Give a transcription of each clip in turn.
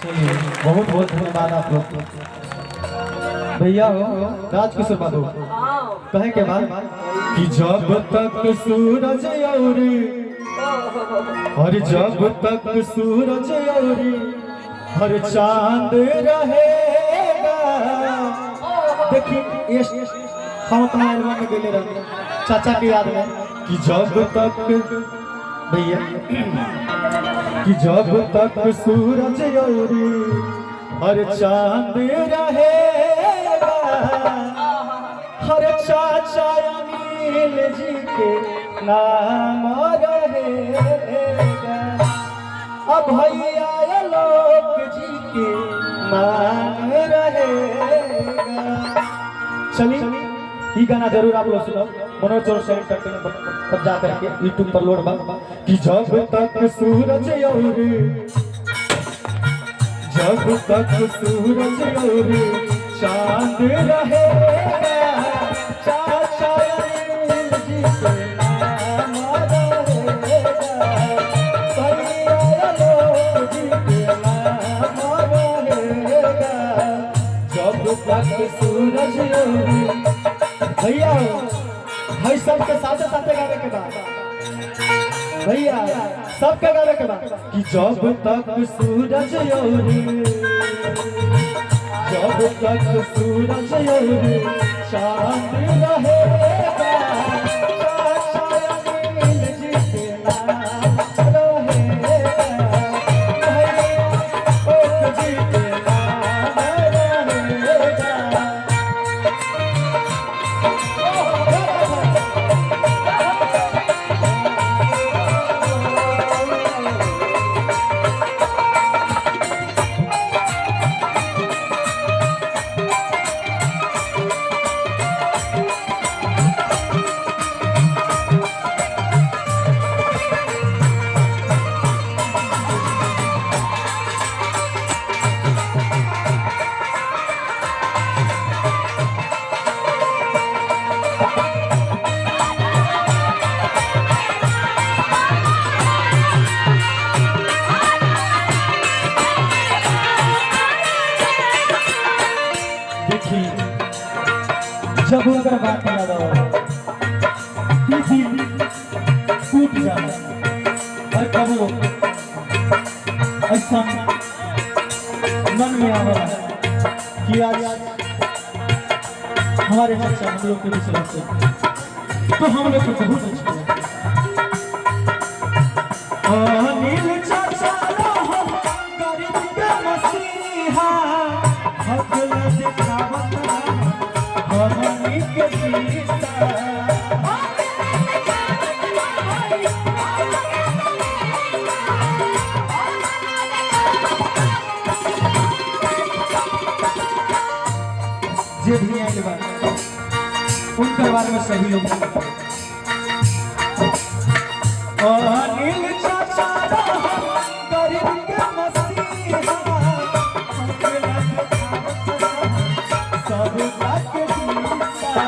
चलिए बहुत बहुत धन्यवाद आप लोग भैया हो राजकिशोर बाबू कहे के बाद कि जब तक सूरज और जब तक सूरज हर चांद रहेगा। देखिए हम अपना एल्बम में गेले रहे चाचा की याद में कि जब तक भैया कि जब तक सूरज हर चांद रहेगा हर चाचा अनिल जी के नाम रहेगा अब भैया लोक जी के नाम रहेगा। चलिए ये गाना जरूर आप लोग सुनो मनोज चौरसिया पर जा करके यूट्यूब पर लोड बा कि जब तक सूरज जब तक सूरज चांद रहेगा चाचा अनिल जी के नाम रहेगा भैया लोक जी के नाम रहेगा जब तक सूरज भैया भाई सबके साथे साथे गाने के बाद भैया सबके गाने के बाद कि जब तक सूरज जब तक सूरज चांद रहेगा चाचा अनिल जी के नाम रहेगा भैया लोक जी के नाम रहेगा। जब उनका बात याद आओ टूट जाए और कबो ऐसा मन में आवा कि आज हमारे चाचा हम लोग के बीच रहते तो हम लोग को बहुत अच्छा लगा। अनिल चाचा गरीब के मसीहा हकल दिखावत हमनी के सीता जे भी आए बात उनके बारे में सही लोग अनिल चाचा गरीब के मसीहा सब बात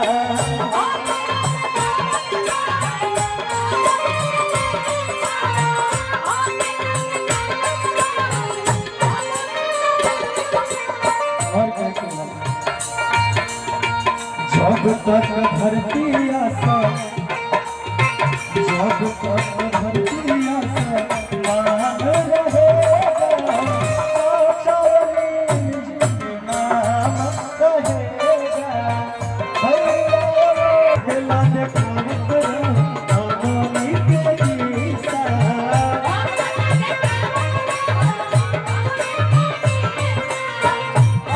जब तक धरती आसा जब तक धरती आसा मान रहेगा चाचा अनिल जी के नाम रहेगा भैया दिला देखावत हमनी के दिशा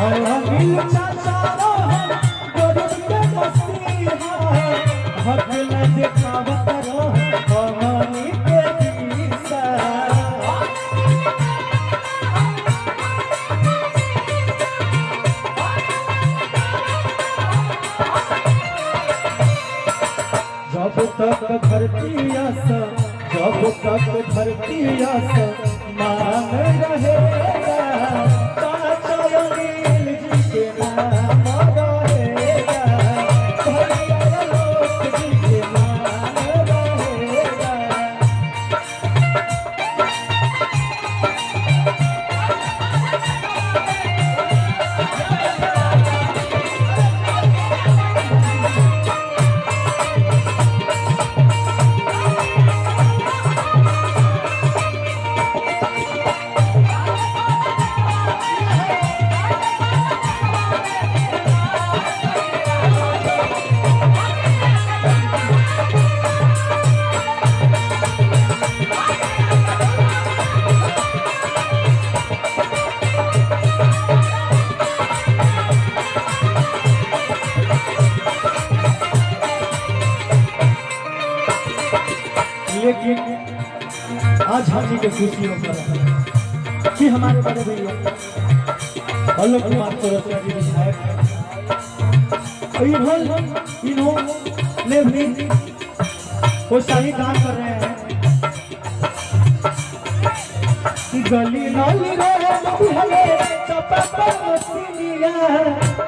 अनिल चाचा हकल दिखावत हमनी के दिशा जब तक धरती आसा जब तक धरती आसा मान रहेगा चाचा अनिल जी के नाम रहेगा भैया लोक जी के नाम रहेगा। आज हमनी के खुशी होकर कि हमारे बड़े भैया आलोक कुमार चौरसिया जी विधायक इन्होंने भी वो सही काम कर रहे हैं। गली नाली रे चपा मसीनिया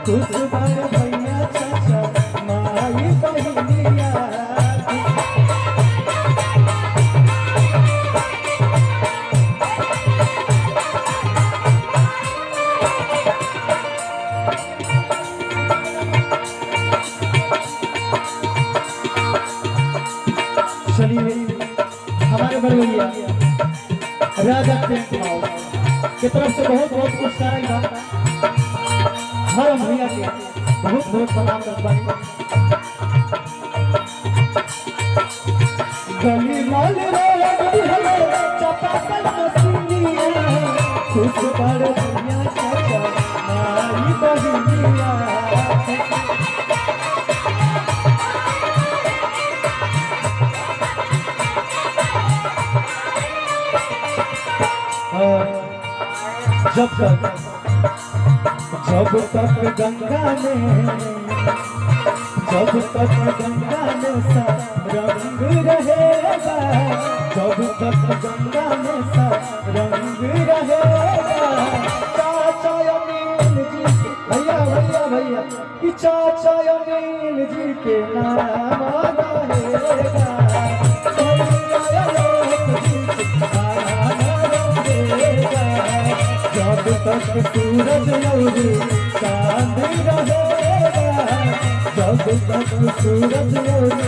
खुश बड़ भैया चाचा माई बहनिया चलिए हमारे बड़े भैया राजा टेंट हाउस की तरफ से बहुत बहुत पुरस्कार हर भैया के बहुत बहुत प्रणाम करवाई। गली माल रे चपाकल मसीनिया खुश बड़ भैया चाचा माई बहनिया जब तक गंगा में सा रंग रहेगा जब तक गंगा में सा रंग रहेगा चाचा अमीन जी भैया भैया भैया कि चाचा अमीन जी के नाम रहेगा जब तक सूरज लौरी चांद रहेगा जब तक सूरज लौरी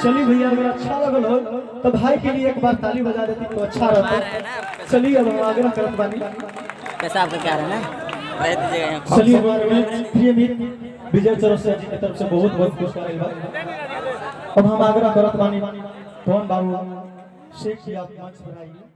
चलिए भैया अगर अच्छा लगल हो तो भाई के लिए एक बार ताली बजा देती तो अच्छा रहता। चलिए अब हम आगे करत बानी कैसा आपका क्या है ना चलिए हमारे प्रिय मित्र विजय चौरसिया जी की तरफ से बहुत बहुत पुरस्कार अब हम आगे करत बानी कौन बाबू शेख जी आप मंच पर आइए।